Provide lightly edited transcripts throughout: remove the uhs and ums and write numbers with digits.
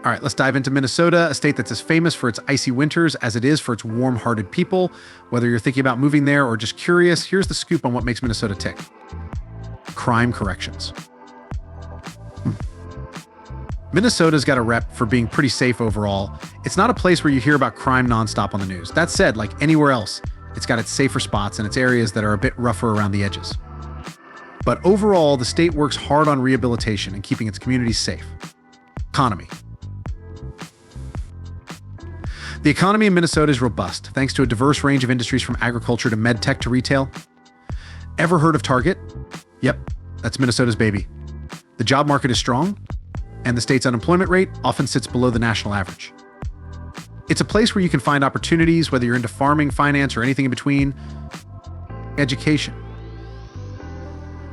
All right, let's dive into Minnesota, a state that's as famous for its icy winters as it is for its warm-hearted people. Whether you're thinking about moving there or just curious, here's the scoop on what makes Minnesota tick. Crime corrections. Minnesota's got a rep for being pretty safe overall. It's not a place where you hear about crime nonstop on the news. That said, like anywhere else, it's got its safer spots and its areas that are a bit rougher around the edges. But overall, the state works hard on rehabilitation and keeping its communities safe. Economy. The economy in Minnesota is robust, thanks to a diverse range of industries from agriculture to med tech to retail. Ever heard of Target? Yep, that's Minnesota's baby. The job market is strong, and the state's unemployment rate often sits below the national average. It's a place where you can find opportunities, whether you're into farming, finance, or anything in between. Education.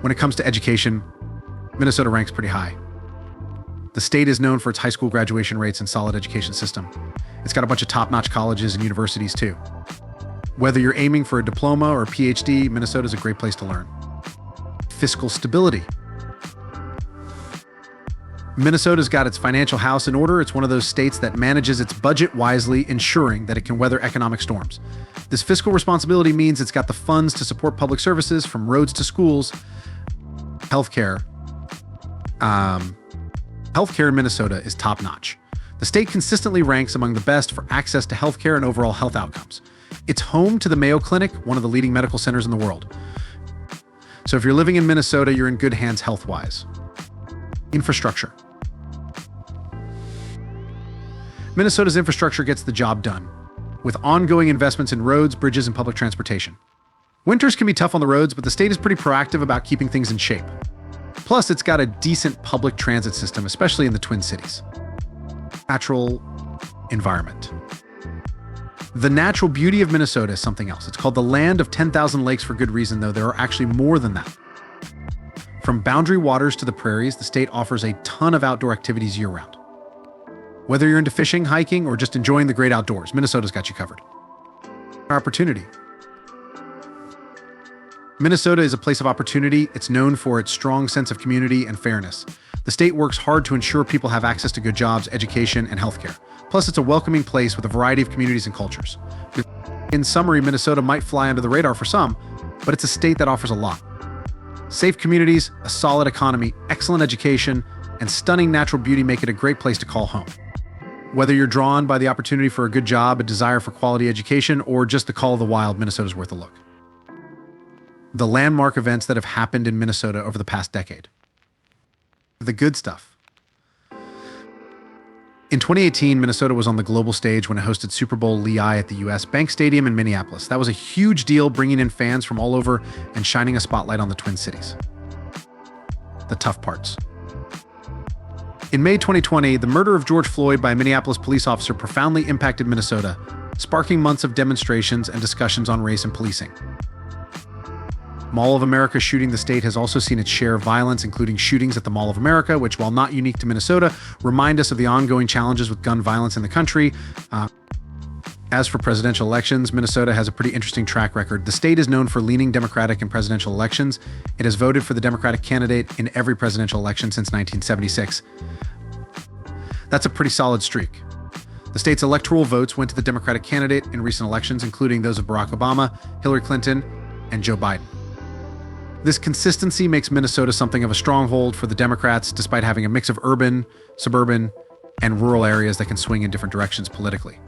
When it comes to education, Minnesota ranks pretty high. The state is known for its high school graduation rates and solid education system. It's got a bunch of top-notch colleges and universities too. Whether you're aiming for a diploma or a PhD, Minnesota's a great place to learn. Fiscal stability. Minnesota's got its financial house in order. It's one of those states that manages its budget wisely, ensuring that it can weather economic storms. This fiscal responsibility means it's got the funds to support public services from roads to schools, healthcare. Healthcare in Minnesota is top-notch. The state consistently ranks among the best for access to healthcare and overall health outcomes. It's home to the Mayo Clinic, one of the leading medical centers in the world. So if you're living in Minnesota, you're in good hands health-wise. Infrastructure. Minnesota's infrastructure gets the job done, with ongoing investments in roads, bridges, and public transportation. Winters can be tough on the roads, but the state is pretty proactive about keeping things in shape. Plus, it's got a decent public transit system, especially in the Twin Cities. Natural environment. The natural beauty of Minnesota is something else. It's called the land of 10,000 lakes for good reason, though there are actually more than that. From boundary waters to the prairies, the state offers a ton of outdoor activities year-round. Whether you're into fishing, hiking, or just enjoying the great outdoors, Minnesota's got you covered. Opportunity. Minnesota is a place of opportunity. It's known for its strong sense of community and fairness. The state works hard to ensure people have access to good jobs, education, and healthcare. Plus, it's a welcoming place with a variety of communities and cultures. In summary, Minnesota might fly under the radar for some, but it's a state that offers a lot. Safe communities, a solid economy, excellent education, and stunning natural beauty make it a great place to call home. Whether you're drawn by the opportunity for a good job, a desire for quality education, or just the call of the wild, Minnesota's worth a look. The landmark events that have happened in Minnesota over the past decade. The good stuff. In 2018, Minnesota was on the global stage when it hosted Super Bowl Lehigh at the U.S. Bank Stadium in Minneapolis. That was a huge deal, bringing in fans from all over and shining a spotlight on the Twin Cities. The tough parts. In May 2020, the murder of George Floyd by a Minneapolis police officer profoundly impacted Minnesota, sparking months of demonstrations and discussions on race and policing. Mall of America shooting the state has also seen its share of violence, including shootings at the Mall of America, which, while not unique to Minnesota, remind us of the ongoing challenges with gun violence in the country. As for presidential elections, Minnesota has a pretty interesting track record. The state is known for leaning Democratic in presidential elections. It has voted for the Democratic candidate in every presidential election since 1976. That's a pretty solid streak. The state's electoral votes went to the Democratic candidate in recent elections, including those of Barack Obama, Hillary Clinton, and Joe Biden. This consistency makes Minnesota something of a stronghold for the Democrats, despite having a mix of urban, suburban, and rural areas that can swing in different directions politically.